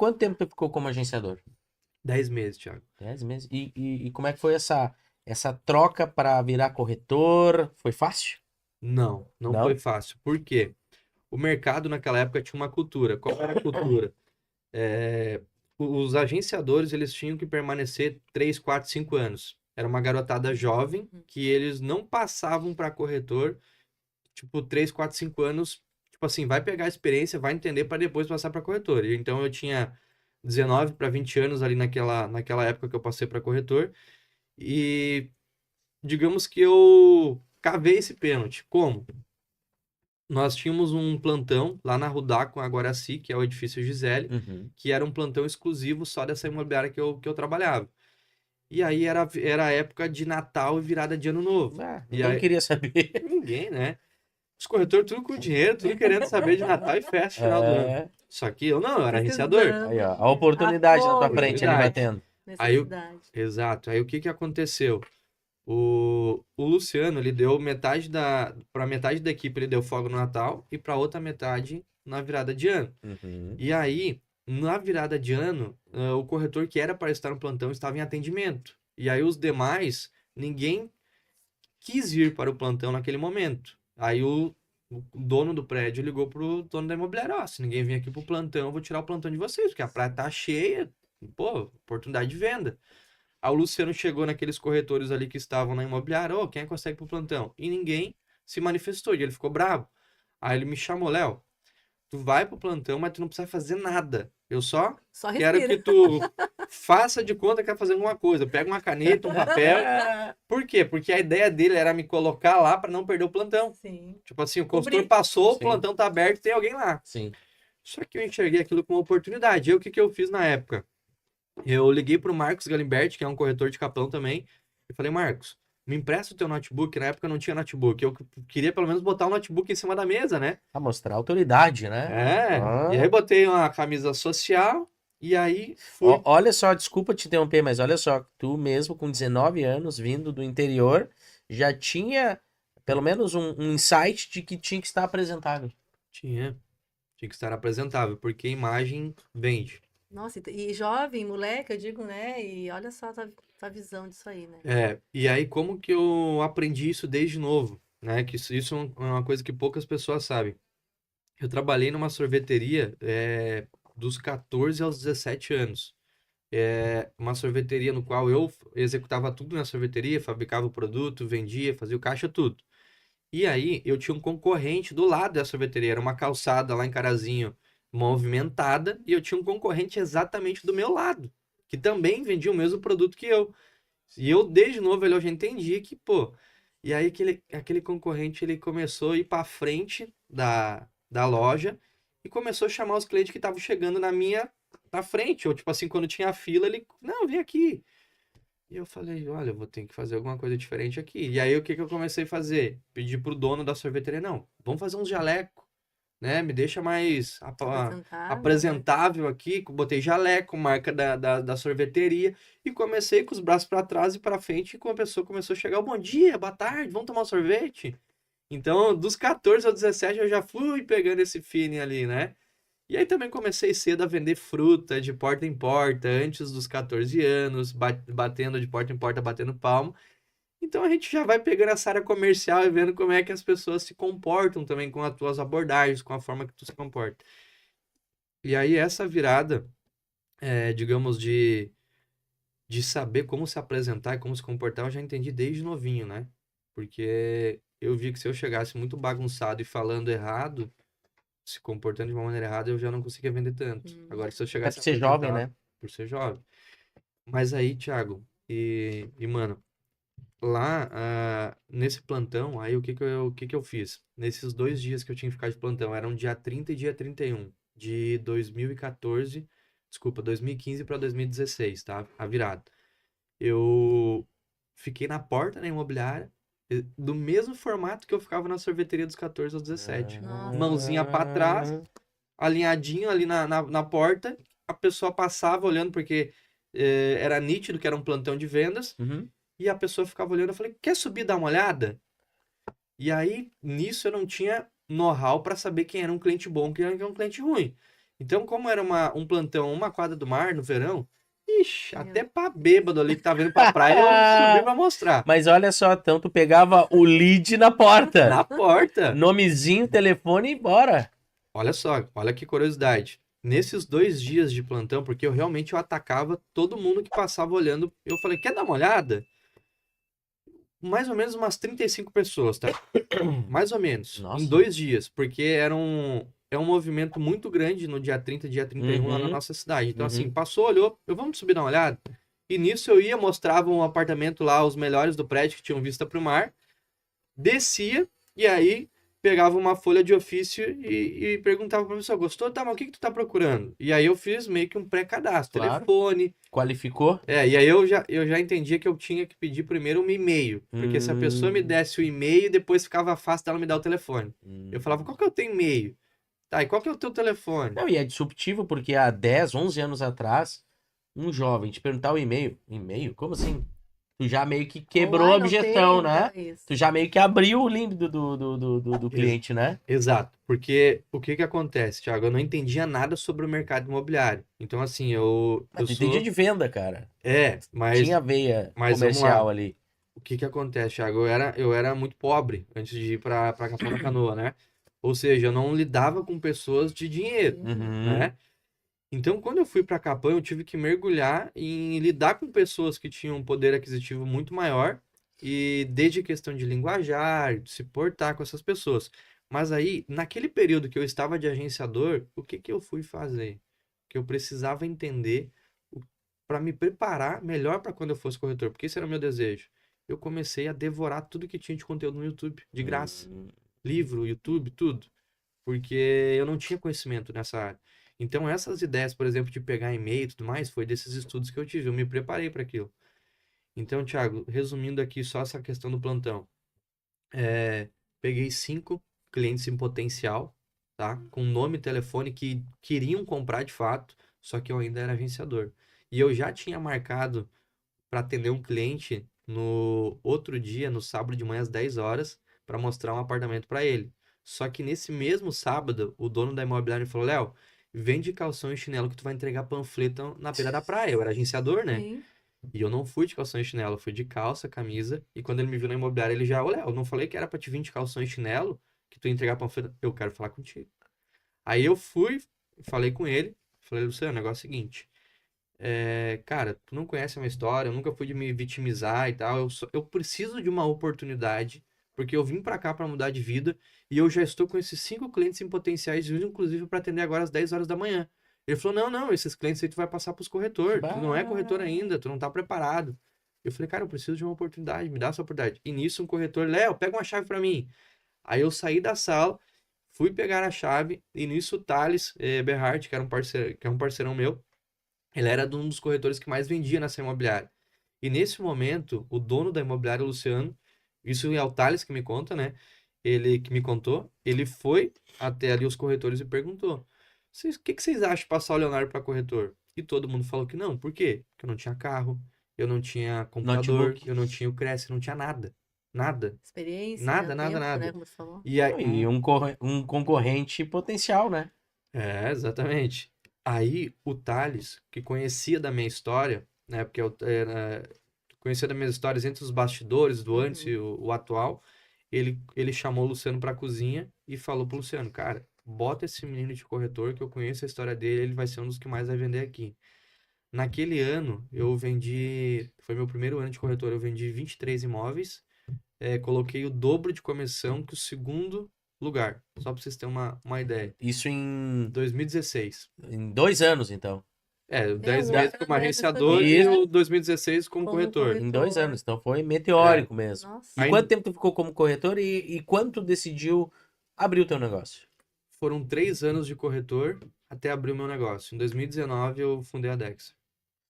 quanto tempo tu ficou como agenciador? 10 meses, Thiago. 10 meses. E como é que foi essa troca para virar corretor? Foi fácil? Não foi Não? fácil. Por quê? O mercado naquela época tinha uma cultura. Qual era a cultura? É, os agenciadores, eles tinham que permanecer 3, 4, 5 anos. Era uma garotada jovem que eles não passavam para corretor, tipo, 3, 4, 5 anos, tipo assim, vai pegar a experiência, vai entender para depois passar para corretor. Então eu tinha 19 para 20 anos ali naquela época que eu passei para corretor e digamos que eu cavei esse pênalti. Como? Nós tínhamos um plantão lá na Rudá com a Guaraci, que é o edifício Gisele, Uhum. que era um plantão exclusivo só dessa imobiliária que eu trabalhava. E aí era a época de Natal e virada de Ano Novo. Ah, E ninguém aí, queria saber. ninguém, né? Os corretores tudo com dinheiro, tudo querendo saber de Natal e festa final do ano. É. Só que eu não, eu era agenciador. Aí, ó, Precisando. a oportunidade na tua fome. frente ali Oportunidade. batendo. Aí, Necessidade. exato. Aí o que aconteceu? O Luciano, ele deu para metade da equipe, ele deu folga no Natal e para outra metade na virada de ano. Uhum. E aí, na virada de ano, o corretor que era para estar no plantão estava em atendimento. E aí os demais, ninguém quis ir para o plantão naquele momento. Aí o dono do prédio ligou pro dono da imobiliária, ó, se ninguém vir aqui pro plantão, eu vou tirar o plantão de vocês, porque a praia tá cheia, pô, oportunidade de venda. Aí o Luciano chegou naqueles corretores ali que estavam na imobiliária, ô, quem consegue pro plantão? E ninguém se manifestou, e ele ficou bravo. Aí ele me chamou, Léo, tu vai pro plantão, mas tu não precisa fazer nada. Eu só Só quero que respira. tu faça de conta que vai fazer alguma coisa. Pega uma caneta, um papel. Por quê? Porque a ideia dele era me colocar lá para não perder o plantão. Sim. Tipo assim, o consultor Cobrir. passou, o Sim. plantão tá aberto, tem alguém lá. Sim. Só que eu enxerguei aquilo como uma oportunidade. E o que que eu fiz na época? Eu liguei pro Marcos Galimberti, que é um corretor de Capão também, e falei, Marcos, me empresta o teu notebook. Na época não tinha notebook. Eu queria pelo menos botar o notebook em cima da mesa, né? Pra mostrar autoridade, né? E aí botei uma camisa social e aí fui. Olha só, desculpa te interromper, mas olha só, tu mesmo com 19 anos, vindo do interior, já tinha pelo menos um insight de que tinha que estar apresentável. Tinha que estar apresentável, porque imagem vende. Nossa, e jovem, moleque, eu digo, né? E olha só a visão disso aí, né? E aí como que eu aprendi isso desde novo, né? Que isso é uma coisa que poucas pessoas sabem. Eu trabalhei numa sorveteria dos 14 aos 17 anos. Uma sorveteria no qual eu executava tudo na sorveteria, fabricava o produto, vendia, fazia o caixa, tudo. E aí eu tinha um concorrente do lado da sorveteria, era uma calçada lá em Carazinho, movimentada, e eu tinha um concorrente exatamente do meu lado, que também vendia o mesmo produto que eu. E eu, desde novo, eu já entendi que, pô. E aí aquele concorrente, ele começou a ir para frente da loja e começou a chamar os clientes que estavam chegando na frente, ou tipo assim, quando tinha fila, ele, não, vem aqui. E eu falei, olha, eu vou ter que fazer alguma coisa diferente aqui. E aí, o que que eu comecei a fazer? Pedi pro dono da sorveteria, não, vamos fazer uns jaleco, né? Me deixa mais Apresentável, apresentável aqui. Botei jaleco, marca da sorveteria. E comecei com os braços para trás e para frente. E quando a pessoa começou a chegar, bom dia, boa tarde, vamos tomar um sorvete? Então, dos 14 aos 17, eu já fui pegando esse feeling ali, né? E aí também comecei cedo a vender fruta de porta em porta, antes dos 14 anos, batendo de porta em porta, batendo palmo. Então a gente já vai pegando essa área comercial e vendo como é que as pessoas se comportam também com as tuas abordagens, com a forma que tu se comporta. E aí essa virada, digamos, de saber como se apresentar e como se comportar, eu já entendi desde novinho, né? Porque eu vi que se eu chegasse muito bagunçado e falando errado, se comportando de uma maneira errada, eu já não conseguia vender tanto. Agora, se eu Até chegasse por ser jovem, apresentado, né? por ser jovem. Mas aí, Thiago, mano, lá nesse plantão, aí o que que eu fiz? Nesses 2 dias que eu tinha que ficar de plantão, eram dia 30 e dia 31 de 2014, desculpa, 2015 para 2016, tá? A virada. Eu fiquei na porta da imobiliária, do mesmo formato que eu ficava na sorveteria dos 14 aos 17. Nossa. Mãozinha para trás, alinhadinho ali na porta, a pessoa passava olhando, porque era nítido que era um plantão de vendas, Uhum. e a pessoa ficava olhando, eu falei, quer subir e dar uma olhada? E aí, nisso eu não tinha know-how para saber quem era um cliente bom e quem era um cliente ruim. Então, como era um plantão, uma quadra do mar no verão, ixi, até pra bêbado ali que tá vindo pra praia, eu subi pra mostrar. Mas olha só, então tu pegava o lead na porta. Na porta. Nomezinho, telefone e bora. Olha só, olha que curiosidade. Nesses 2 dias de plantão, porque eu atacava todo mundo que passava olhando, eu falei, quer dar uma olhada? Mais ou menos umas 35 pessoas, tá? Mais ou menos. Nossa. Em 2 dias, porque é um movimento muito grande no dia 30, dia 31 lá na Uhum. nossa cidade. Então, Uhum. assim, passou, olhou, vamos subir dar uma olhada? E nisso eu ia, mostrava um apartamento lá, os melhores do prédio que tinham vista pro mar, descia e aí pegava uma folha de ofício e perguntava para a pessoa, gostou? Tá, mas o que que tu tá procurando? E aí eu fiz meio que um pré-cadastro, Claro. telefone. Qualificou? E aí eu já entendia que eu tinha que pedir primeiro um e-mail, porque se a pessoa me desse o e-mail, depois ficava fácil dela me dar o telefone. Eu falava, qual que é o teu e-mail? Tá, e qual que é o teu telefone? Não, e é disruptivo porque há 10, 11 anos atrás, um jovem te perguntar o e-mail. E-mail? Como assim? Tu já meio que quebrou a Online não objeção, tem, né? então, isso. Tu já meio que abriu o limbo do cliente, né? Exato, porque o que que acontece, Thiago? Eu não entendia nada sobre o mercado imobiliário. Então, assim, eu Mas tu sou... entendia de venda, cara. mas Tinha veia mas vamos comercial lá. ali. O que que acontece, Thiago? Eu era muito pobre antes de ir para Capão da Canoa, né? Ou seja, eu não lidava com pessoas de dinheiro, Uhum. né? Então, quando eu fui para Capão, eu tive que mergulhar em lidar com pessoas que tinham um poder aquisitivo muito maior e desde questão de linguajar, de se portar com essas pessoas. Mas aí, naquele período que eu estava de agenciador, o que que eu fui fazer? Que eu precisava entender para me preparar melhor para quando eu fosse corretor, porque esse era o meu desejo. Eu comecei a devorar tudo que tinha de conteúdo no YouTube, de graça. Livro, YouTube, tudo. Porque eu não tinha conhecimento nessa área. Então, essas ideias, por exemplo, de pegar e-mail e tudo mais, foi desses estudos que eu tive. Eu me preparei para aquilo. Então, Thiago, resumindo aqui só essa questão do plantão. Peguei 5 clientes em potencial, tá? Com nome e telefone que queriam comprar de fato, só que eu ainda era agenciador. E eu já tinha marcado para atender um cliente no outro dia, no sábado de manhã às 10 horas, para mostrar um apartamento para ele. Só que nesse mesmo sábado, o dono da imobiliária falou: Léo, vende calção e chinelo que tu vai entregar panfleto na beira da praia. Eu era agenciador, né? Sim. E eu não fui de calção e chinelo, eu fui de calça, camisa. E quando ele me viu na imobiliária, ele já: Ô, Léo, eu não falei que era para te vir de calção e chinelo, que tu ia entregar panfleto? Eu quero falar contigo. Aí eu fui, falei com ele, falei: Luciano, o negócio é o seguinte. Cara, tu não conhece a minha história, eu nunca fui de me vitimizar e tal. Eu preciso de uma oportunidade, porque eu vim pra cá pra mudar de vida e eu já estou com esses 5 clientes em potenciais, inclusive para atender agora às 10 horas da manhã. Ele falou: Não, não, esses clientes aí tu vai passar pros corretor. Tu não é corretor ainda, tu não tá preparado. Eu falei: Cara, eu preciso de uma oportunidade, me dá essa oportunidade. E nisso, um corretor: Léo, pega uma chave pra mim. Aí eu saí da sala, fui pegar a chave e nisso o Thales Berhardt, que era que é um parceirão meu, ele era um dos corretores que mais vendia nessa imobiliária. E nesse momento, o dono da imobiliária, o Luciano, isso é o Thales que me conta, né? Ele que me contou, ele foi até ali os corretores e perguntou: o que que vocês acham de passar o Leonardo para corretor? E todo mundo falou que não. Por quê? Porque eu não tinha carro, eu não tinha computador, Notebook. eu não tinha o Cresce, não tinha nada. Nada. Experiência, Nada, nada, tempo, né? nada. Como você falou. E aí, E um concorrente potencial, né? exatamente. Aí o Thales, que conhecia da minha história, né? Porque eu conhecia das minhas histórias entre os bastidores, do antes e o atual, ele chamou o Luciano pra cozinha e falou pro Luciano: Cara, bota esse menino de corretor que eu conheço a história dele, ele vai ser um dos que mais vai vender aqui. Naquele ano, eu vendi, foi meu primeiro ano de corretor, eu vendi 23 imóveis, coloquei o dobro de comissão que o segundo lugar, só pra vocês terem uma ideia. Isso em 2016. 2 anos, então. 10 um meses ano, como né, agenciador depois, e né? o 2016 como Como corretor. corretor. Em 2 anos. Então foi meteórico mesmo. Nossa. E Aí- quanto tempo tu ficou como corretor e quando tu decidiu abrir o teu negócio? Foram 3 anos de corretor até abrir o meu negócio. Em 2019 eu fundei a Dex.